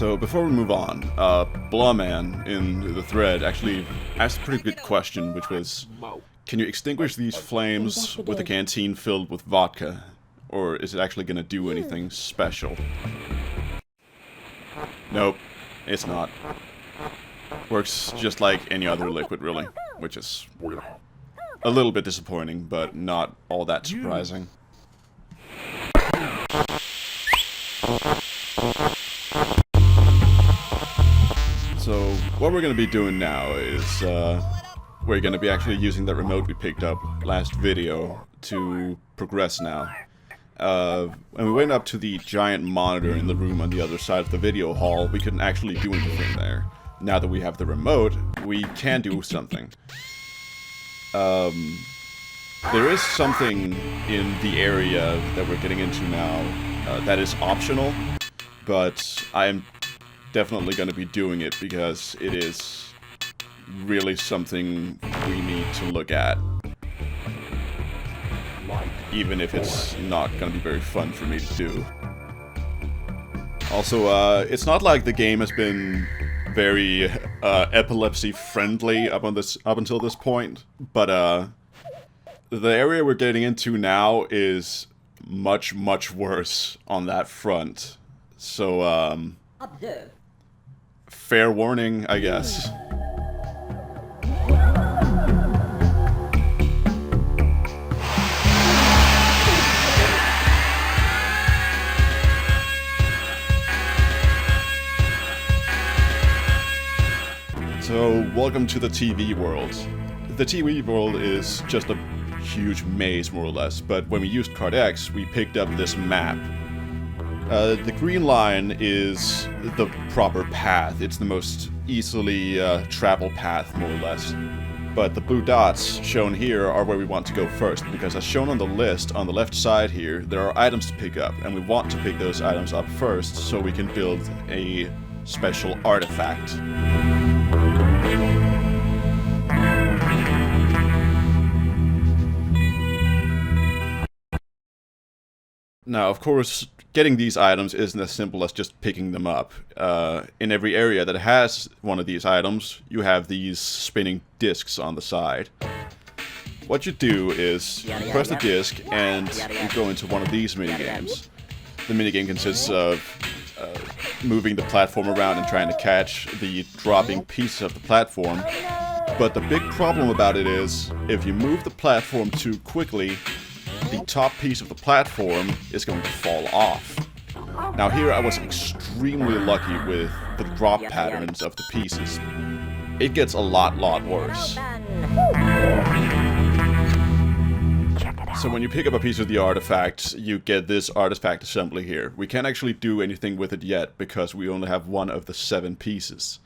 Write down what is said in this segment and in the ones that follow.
So before we move on, Blawman in the thread actually asked a pretty good question, which was, can you extinguish these flames with a canteen filled with vodka? Or is it actually going to do anything special? Nope, it's not. Works just like any other liquid, really, which is a little bit disappointing, but not all that surprising. So, what we're going to be doing now is, we're going to be actually using that remote we picked up last video to progress now. When we went up to the giant monitor in the room on the other side of the video hall, we couldn't actually do anything there. Now that we have the remote, we can do something. There is something in the area that we're getting into now that is optional, but I'm definitely going to be doing it because it is really something we need to look at. Even if it's not going to be very fun for me to do. Also, it's not like the game has been very epilepsy friendly up until this point, but the area we're getting into now is much worse on that front. So fair warning, I guess. So, welcome to the TV world. The TV world is just a huge maze, more or less, but when we used Card X, we picked up this map. The green line is the proper path. It's the most easily traveled path, more or less. But the blue dots shown here are where we want to go first, because as shown on the list on the left side here, there are items to pick up, and we want to pick those items up first so we can build a special artifact. Now, of course, getting these items isn't as simple as just picking them up. In every area that has one of these items, you have these spinning discs on the side. What you do is you press the disc and you go into one of these minigames. The minigame consists of moving the platform around and trying to catch the dropping pieces of the platform. But the big problem about it is, if you move the platform too quickly, the top piece of the platform is going to fall off. Now here I was extremely lucky with the drop patterns of the pieces. It gets a lot worse. So when you pick up a piece of the artifact, you get this artifact assembly here. We can't actually do anything with it yet because we only have one of the 7 pieces.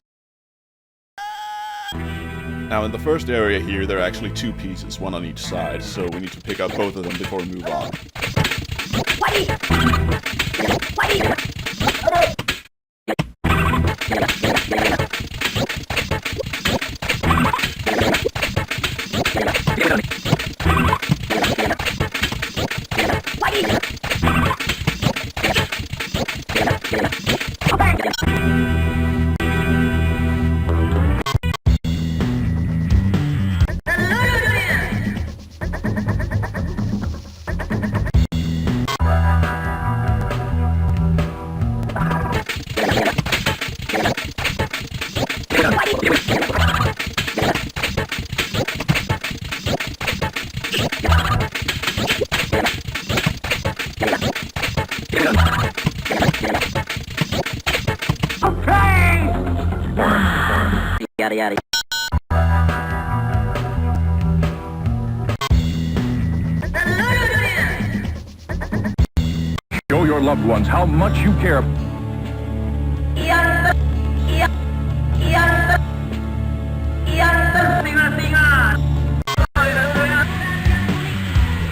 Now in the first area here, there are actually 2 pieces, one on each side, so we need to pick up both of them before we move on. Yada. Show your loved ones how much you care.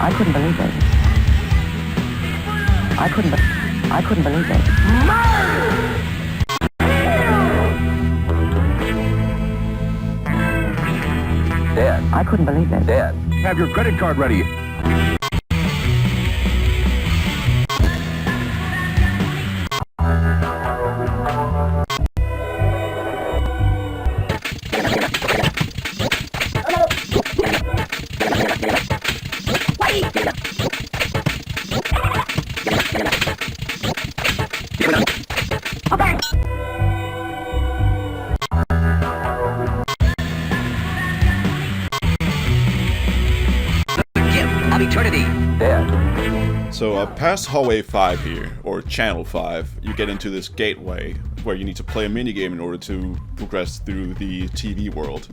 I couldn't believe it. I couldn't believe it. Dad. I couldn't believe it. Dad, have your credit card ready. So past hallway 5 here, or channel 5, you get into this gateway where you need to play a minigame in order to progress through the TV world.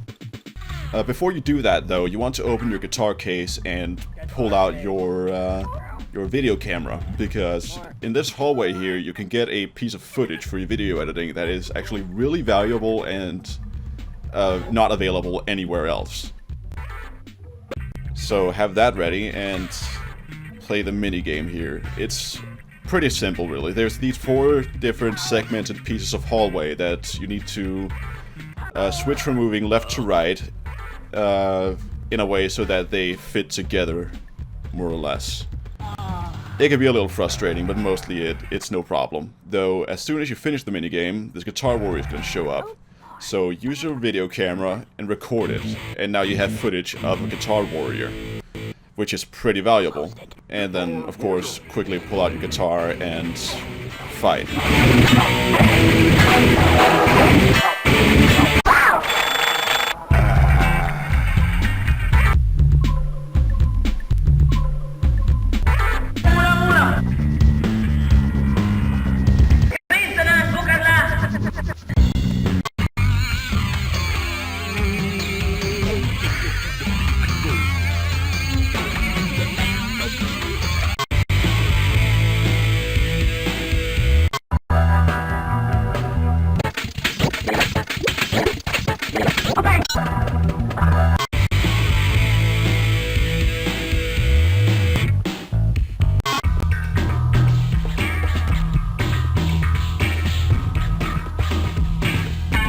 Before you do that though, you want to open your guitar case and pull out your video camera, because in this hallway here you can get a piece of footage for your video editing that is actually really valuable and not available anywhere else. So have that ready and play the minigame here. It's pretty simple really. There's these 4 different segmented pieces of hallway that you need to switch from moving left to right in a way so that they fit together, more or less. It can be a little frustrating, but mostly it's no problem. Though, as soon as you finish the minigame, this Guitar Warrior is going to show up. So use your video camera and record it, and now you have footage of a Guitar Warrior, which is pretty valuable. And then, of course, quickly pull out your guitar and fight.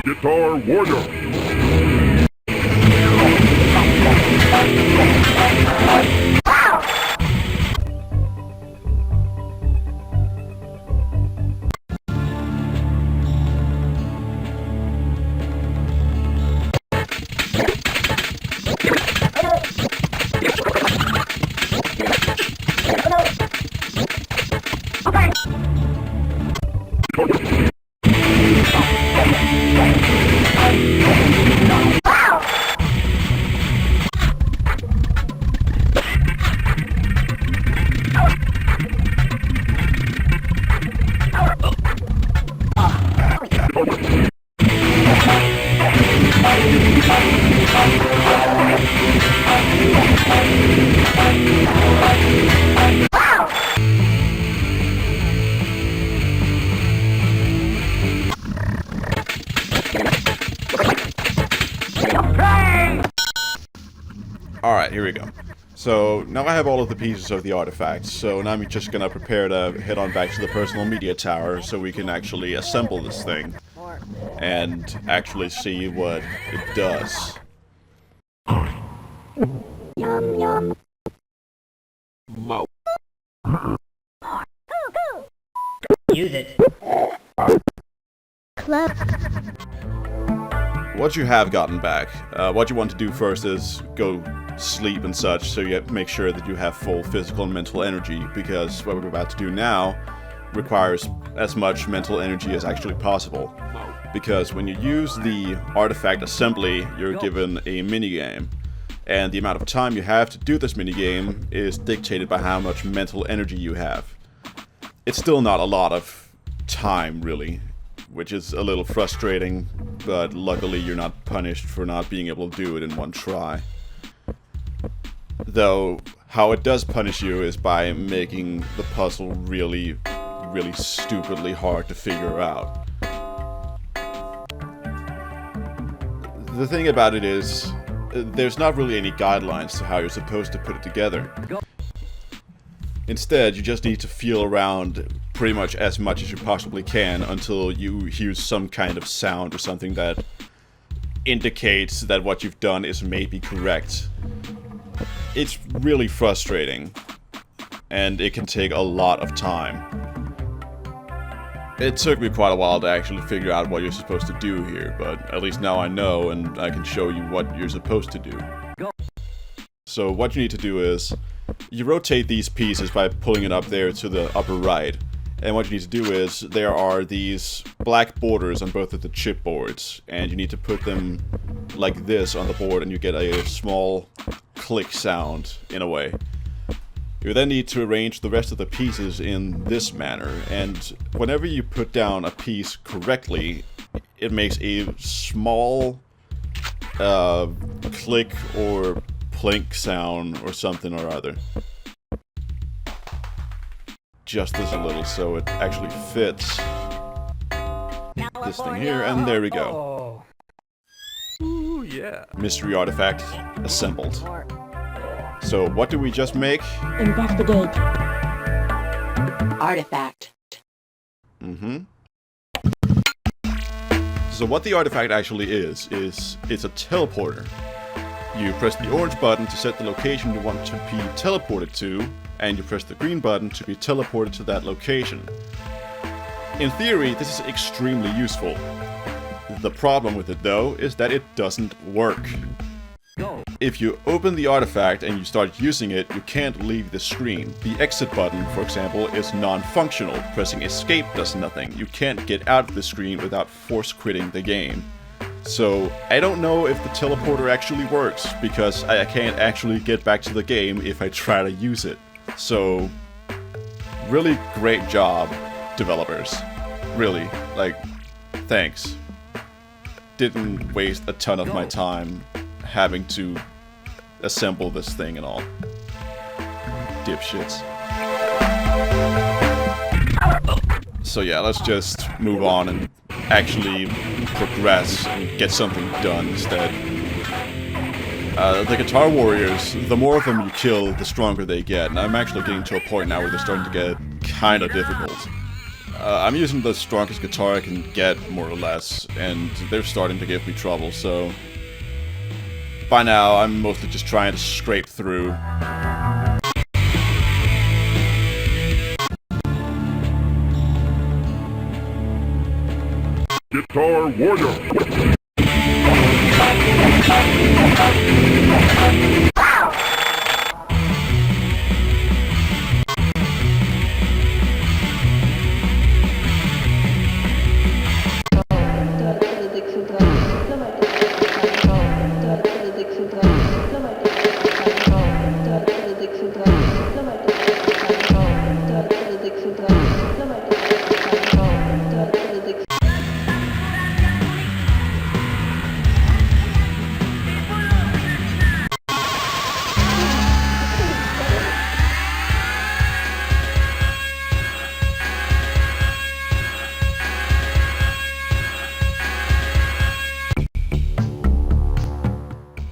Guitar Warrior. Alright, here we go. So, now I have all of the pieces of the artifacts, so now I'm just gonna prepare to head on back to the personal media tower so we can actually assemble this thing and actually see what it does. Yum yum. Use it. Club. What you have gotten back, what you want to do first is go sleep and such, so you make sure that you have full physical and mental energy, because what we're about to do now requires as much mental energy as actually possible. Because when you use the artifact assembly, you're given a minigame, and the amount of time you have to do this minigame is dictated by how much mental energy you have. It's still not a lot of time, really, which is a little frustrating, but luckily you're not punished for not being able to do it in one try. Though, how it does punish you is by making the puzzle really, really stupidly hard to figure out. The thing about it is, there's not really any guidelines to how you're supposed to put it together. Instead, you just need to feel around pretty much as you possibly can until you hear some kind of sound or something that indicates that what you've done is maybe correct. It's really frustrating, and it can take a lot of time. It took me quite a while to actually figure out what you're supposed to do here, but at least now I know and I can show you what you're supposed to do. So what you need to do is, you rotate these pieces by pulling it up there to the upper right. And what you need to do is, there are these black borders on both of the chipboards, and you need to put them like this on the board and you get a small click sound, in a way. You then need to arrange the rest of the pieces in this manner, and whenever you put down a piece correctly, it makes a small click or plink sound or something or other. Just this a little so it actually fits this thing here, and there we go. Ooh, yeah. Mystery artifact assembled. So what did we just make? Investigate. Artifact. So what the artifact actually is it's a teleporter. You press the orange button to set the location you want to be teleported to, and you press the green button to be teleported to that location. In theory, this is extremely useful. The problem with it, though, is that it doesn't work. If you open the artifact and you start using it, you can't leave the screen. The exit button, for example, is non-functional. Pressing escape does nothing. You can't get out of the screen without force quitting the game. So, I don't know if the teleporter actually works, because I can't actually get back to the game if I try to use it. So, really great job, developers. Really, like, thanks. Didn't waste a ton of my time having to assemble this thing and all. Dipshits. So yeah, let's just move on and actually progress and get something done instead. The Guitar Warriors, the more of them you kill, the stronger they get, and I'm actually getting to a point now where they're starting to get kinda difficult. I'm using the strongest guitar I can get, more or less, and they're starting to give me trouble, so by now, I'm mostly just trying to scrape through. Guitar Warrior.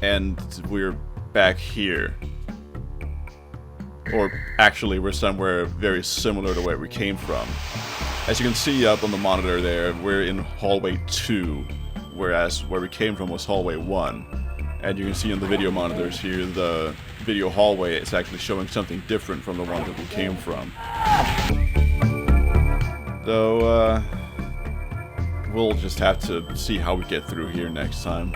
And we're back here. Or actually, we're somewhere very similar to where we came from. As you can see up on the monitor there, we're in hallway 2, whereas where we came from was hallway 1. And you can see in the video monitors here, the video hallway is actually showing something different from the one that we came from. Though, we'll just have to see how we get through here next time.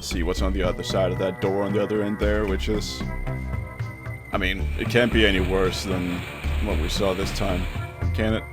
See what's on the other side of that door on the other end there, which is... I mean, it can't be any worse than what we saw this time, can it?